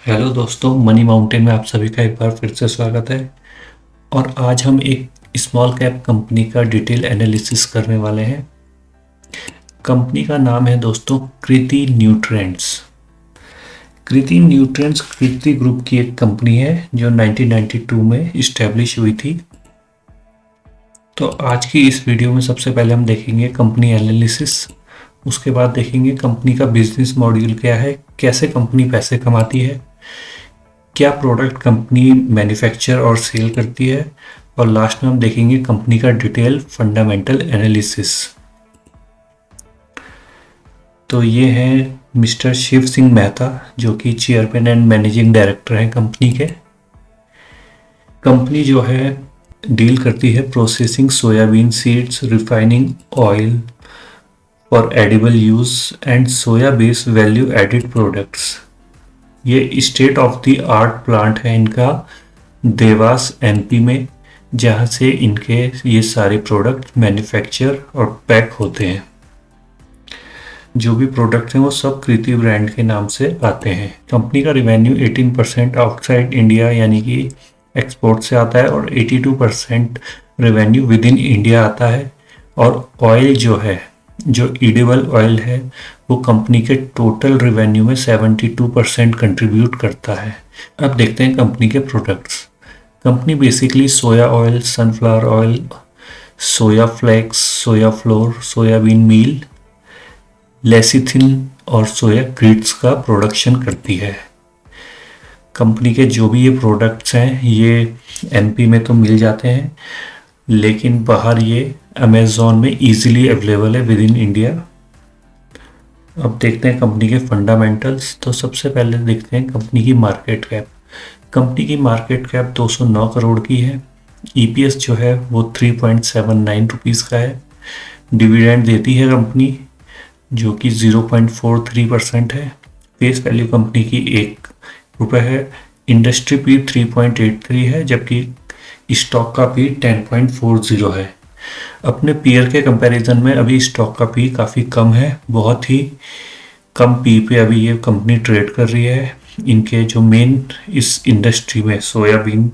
Hello दोस्तों, money mountain में आप सभी का एक बार फिर से स्वागत है। और आज हम एक स्मॉल कैप कंपनी का डिटेल एनालिसिस करने वाले हैं। कंपनी का नाम है दोस्तों कृति न्यूट्रिएंट्स। कृति न्यूट्रिएंट्स कृति ग्रुप की एक कंपनी है जो 1992 में इस्टेब्लिश हुई थी। तो आज की इस वीडियो में सबसे पहले हम देखेंगे कंपनी एनालिसिस, उसके बाद देखेंगे कंपनी का बिजनेस मॉड्यूल क्या है, कैसे कंपनी पैसे कमाती है, क्या प्रोडक्ट कंपनी मैन्युफैक्चर और सेल करती है, और लास्ट में हम देखेंगे कंपनी का डिटेल फंडामेंटल एनालिसिस। तो ये है मिस्टर शिव सिंह मेहता जो कि चेयरमैन एंड मैनेजिंग डायरेक्टर हैं कंपनी के। कंपनी जो है डील करती है processing soybean seeds, refining oil for edible use and soya based value added products. ये state of the art plant है इनका देवास एमपी में, जहाँ से इनके ये सारे प्रोडक्ट मैन्युफैक्चर और पैक होते हैं। जो भी प्रोडक्ट हैं वो सब कृति ब्रांड के नाम से आते हैं। कंपनी का रिवेन्यू 18% आउटसाइड इंडिया यानी कि एक्सपोर्ट से आता है और 82% रेवेन्यू विद इन इंडिया आता है। और ऑयल जो है, जो ईडेबल ऑयल है, वो कंपनी के टोटल रेवेन्यू में 72% कंट्रीब्यूट करता है। अब देखते हैं कंपनी के products. Company basically soya oil, sunflower oil, soya flakes, soya flour, soybean meal, lecithin और सोया ग्रिड्स का प्रोडक्शन करती है। कंपनी के जो भी ये प्रोडक्ट्स हैं ये एमपी में तो मिल जाते हैं, लेकिन बाहर ये अमेज़ॉन में इजीली अवेलेबल है विद इन इंडिया। अब देखते हैं कंपनी के फंडामेंटल्स। तो सबसे पहले देखते हैं कंपनी की मार्केट कैप। कंपनी की मार्केट कैप 209 करोड़ की है। ईपीएस जो है वो 3.79 रुपीज़ का है। डिविडेंड देती है कंपनी जो कि 0.43% है। फेस वैल्यू कंपनी की ₹1 है। इंडस्ट्री पी 3.83 है, जबकि स्टॉक का पी 10.40 है। अपने पीयर के कंपैरिजन में अभी स्टॉक का पी काफ़ी कम है, बहुत ही कम पी पे अभी ये कंपनी ट्रेड कर रही है। इनके जो मेन इस इंडस्ट्री में सोयाबीन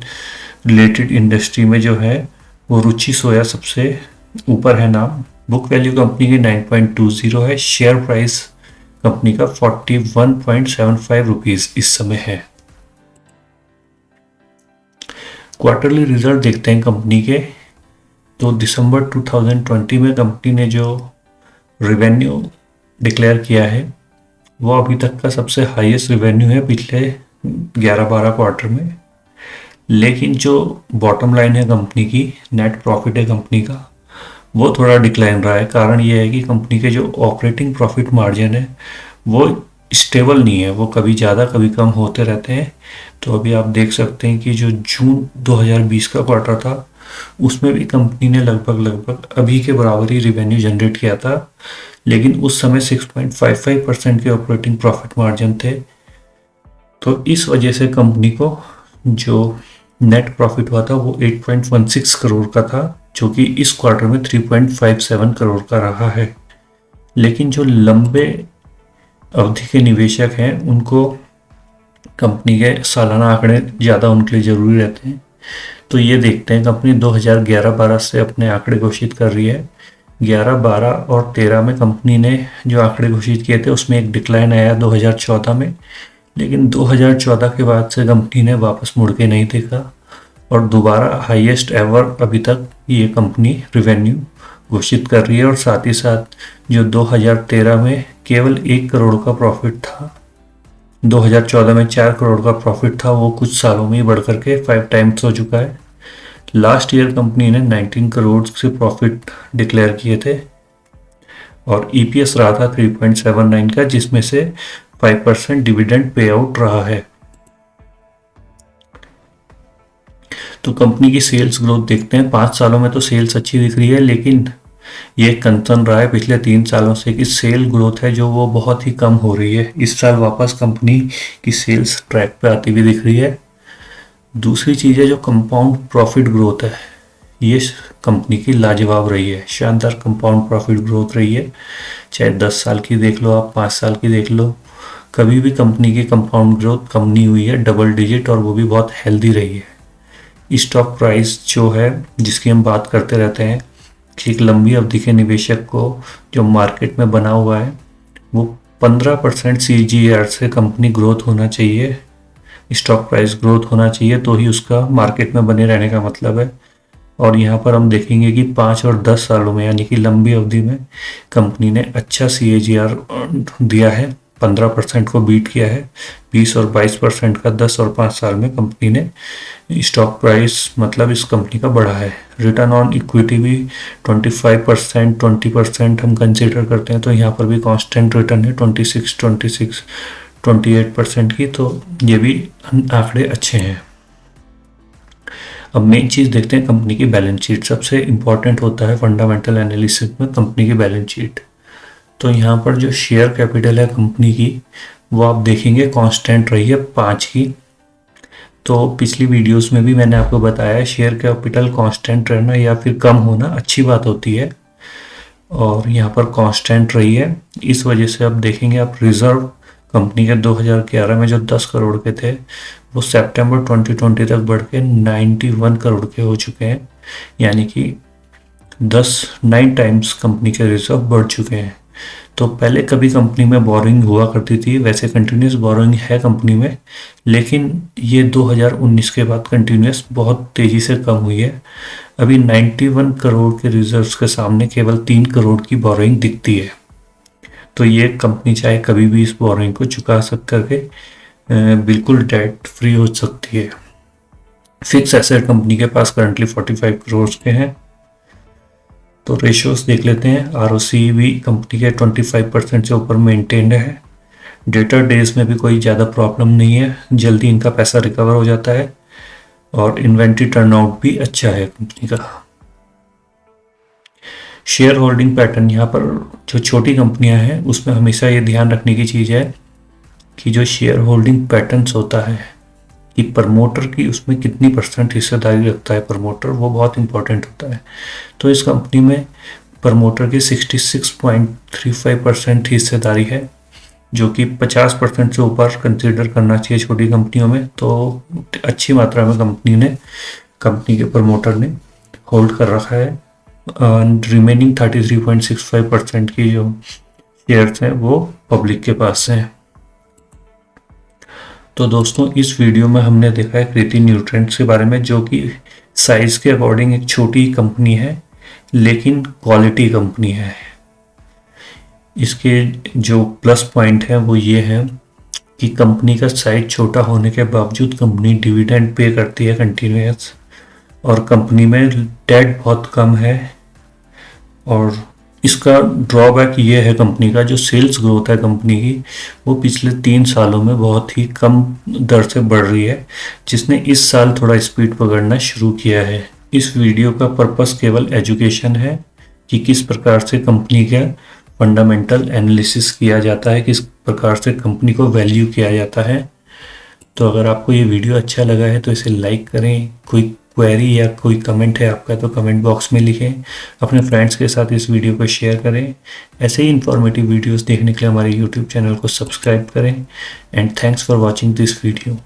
रिलेटेड इंडस्ट्री में जो है वो रुचि सोया सबसे ऊपर है नाम। बुक वैल्यू कंपनी की 9.20 है। शेयर प्राइस कंपनी का 41.75 रुपीज़ इस समय है। क्वार्टरली रिजल्ट देखते हैं कंपनी के। तो दिसंबर 2020 में कंपनी ने जो रेवेन्यू डिक्लेयर किया है वो अभी तक का सबसे हाईएस्ट रेवेन्यू है पिछले 11-12 क्वार्टर में। लेकिन जो बॉटम लाइन है कंपनी की, नेट प्रॉफिट है कंपनी का, वो थोड़ा डिक्लाइन रहा है। कारण ये है कि कंपनी के जो ऑपरेटिंग प्रॉफिट मार्जिन है वो स्टेबल नहीं है, वो कभी ज़्यादा कभी कम होते रहते हैं। तो अभी आप देख सकते हैं कि जो जून 2020 का क्वार्टर था उसमें भी कंपनी ने लगभग अभी के बराबर ही रिवेन्यू जनरेट किया था, लेकिन उस समय 6.55% के ऑपरेटिंग प्रॉफिट मार्जिन थे। तो इस वजह से कंपनी को जो नेट प्रॉफिट हुआ था वो 8.16 करोड़ का था, जो कि इस क्वार्टर में 3.57 करोड़ का रहा है। लेकिन जो लंबे अवधि के निवेशक हैं उनको कंपनी के सालाना आंकड़े ज़्यादा उनके लिए ज़रूरी रहते हैं। तो ये देखते हैं कंपनी 2011-12 से अपने आंकड़े घोषित कर रही है। 11, 12 और 13 में कंपनी ने जो आंकड़े घोषित किए थे उसमें एक डिक्लाइन आया 2014 में, लेकिन 2014 के बाद से कंपनी ने वापस मुड़ के नहीं देखा और दोबारा हाईएस्ट एवर अभी तक ये कंपनी रिवेन्यू घोषित कर रही है। और साथ ही साथ जो 2013 में केवल 1 करोड़ का प्रॉफिट था, 2014 में 4 करोड़ का प्रॉफिट था, वो कुछ सालों में ही बढ़ करके 5 टाइम्स हो चुका है। लास्ट ईयर कंपनी ने 19 करोड़ से प्रॉफिट डिक्लेयर किए थे और ईपीएस रहा था 3.79 का, जिसमें से 5% डिविडेंड पे आउट रहा है। तो कंपनी की सेल्स ग्रोथ देखते हैं। 5 सालों में तो सेल्स अच्छी दिख रही है, लेकिन ये कंसर्न रहा है पिछले 3 सालों से कि सेल ग्रोथ है जो वो बहुत ही कम हो रही है। इस साल वापस कंपनी की सेल्स ट्रैक पे आती हुई दिख रही है। दूसरी चीज़ है जो कंपाउंड प्रॉफिट ग्रोथ है, ये कंपनी की लाजवाब रही है, शानदार कंपाउंड प्रॉफिट ग्रोथ रही है। चाहे 10 साल की देख लो आप, 5 साल की देख लो, कभी भी कंपनी की कंपाउंड ग्रोथ कम नहीं हुई है, डबल डिजिट, और वो भी बहुत हेल्दी रही है। स्टॉक प्राइस जो है जिसकी हम बात करते रहते हैं कि एक लंबी अवधि के निवेशक को जो मार्केट में बना हुआ है वो 15% CAGR से कंपनी ग्रोथ होना चाहिए, स्टॉक प्राइस ग्रोथ होना चाहिए, तो ही उसका मार्केट में बने रहने का मतलब है। और यहाँ पर हम देखेंगे कि 5 और 10 सालों में यानी कि लंबी अवधि में कंपनी ने अच्छा CAGR दिया है, 15% को बीट किया है। 20 और 22% का 10 और 5 साल में कंपनी ने स्टॉक प्राइस मतलब इस कंपनी का बढ़ा है। रिटर्न ऑन इक्विटी भी 25%, 20% हम कंसिडर करते हैं, तो यहाँ पर भी कांस्टेंट रिटर्न है 26, 28% की, तो ये भी आंकड़े अच्छे हैं। अब मेन चीज़ देखते हैं कंपनी की बैलेंस शीट। सबसे इम्पॉर्टेंट होता है फंडामेंटल एनालिसिस में कंपनी की बैलेंस शीट। तो यहाँ पर जो शेयर कैपिटल है कंपनी की वो आप देखेंगे कांस्टेंट रही है 5 की। तो पिछली वीडियोस में भी मैंने आपको बताया शेयर कैपिटल कांस्टेंट रहना या फिर कम होना अच्छी बात होती है, और यहाँ पर कांस्टेंट रही है। इस वजह से अब देखेंगे आप रिजर्व कंपनी के 2011 में जो 10 करोड़ के थे वो सितंबर 2020 तक बढ़ के 91 करोड़ के हो चुके हैं, यानी कि 9 टाइम्स कंपनी के रिजर्व बढ़ चुके हैं। तो पहले कभी कंपनी में बोरिंग हुआ करती थी, वैसे कंटिन्यूस बोरिंग है कंपनी में, लेकिन ये 2019 के बाद कंटिन्यूस बहुत तेज़ी से कम हुई है। अभी 91 करोड़ के रिजर्व्स के सामने केवल 3 करोड़ की बोरिंग दिखती है। तो ये कंपनी चाहे कभी भी इस बोरिंग को चुका करके बिल्कुल डेट फ्री हो सकती है। फिक्स एसेट कंपनी के पास करंटली 45 करोड़ के हैं। तो रेशियोज देख लेते हैं। ROC भी कंपनी के 25% से ऊपर मेंटेन्ड है। डेटर डेज में भी कोई ज़्यादा प्रॉब्लम नहीं है, जल्दी इनका पैसा रिकवर हो जाता है, और इन्वेंट्री टर्नआउट भी अच्छा है कंपनी का। शेयर होल्डिंग पैटर्न, यहाँ पर जो छोटी कंपनियां हैं उसमें हमेशा ये ध्यान रखने की चीज़ है कि जो शेयर होल्डिंग पैटर्न्स होता है कि प्रमोटर की उसमें कितनी % हिस्सेदारी रखता है प्रमोटर, वो बहुत इंपॉर्टेंट होता है। तो इस कंपनी में प्रमोटर की 66.35% हिस्सेदारी है, जो कि 50% से ऊपर कंसिडर करना चाहिए छोटी कंपनियों में। तो अच्छी मात्रा में कंपनी के प्रमोटर ने होल्ड कर रखा है। रिमेनिंग 33.65% की जो शेयर्स हैं वो पब्लिक के पास हैं। तो दोस्तों इस वीडियो में हमने देखा है कृति न्यूट्रेंट्स के बारे में, जो कि साइज के अकॉर्डिंग एक छोटी कंपनी है लेकिन क्वालिटी कंपनी है। इसके जो प्लस पॉइंट है वो ये है कि कंपनी का साइज छोटा होने के बावजूद कंपनी डिविडेंड पे करती है कंटिन्यूस, और कंपनी में डेट बहुत कम है। और इसका ड्रॉबैक ये है कंपनी का जो सेल्स ग्रोथ है कंपनी की वो पिछले 3 सालों में बहुत ही कम दर से बढ़ रही है, जिसने इस साल थोड़ा स्पीड पकड़ना शुरू किया है। इस वीडियो का पर्पस केवल एजुकेशन है कि किस प्रकार से कंपनी का फंडामेंटल एनालिसिस किया जाता है, किस प्रकार से कंपनी को वैल्यू किया जाता है। तो अगर आपको ये वीडियो अच्छा लगा है तो इसे लाइक करें। कोई क्वेरी या कोई कमेंट है आपका तो कमेंट बॉक्स में लिखें। अपने फ्रेंड्स के साथ इस वीडियो को शेयर करें। ऐसे ही इन्फॉर्मेटिव वीडियोस देखने के लिए हमारे यूट्यूब चैनल को सब्सक्राइब करें। And thanks for watching this video.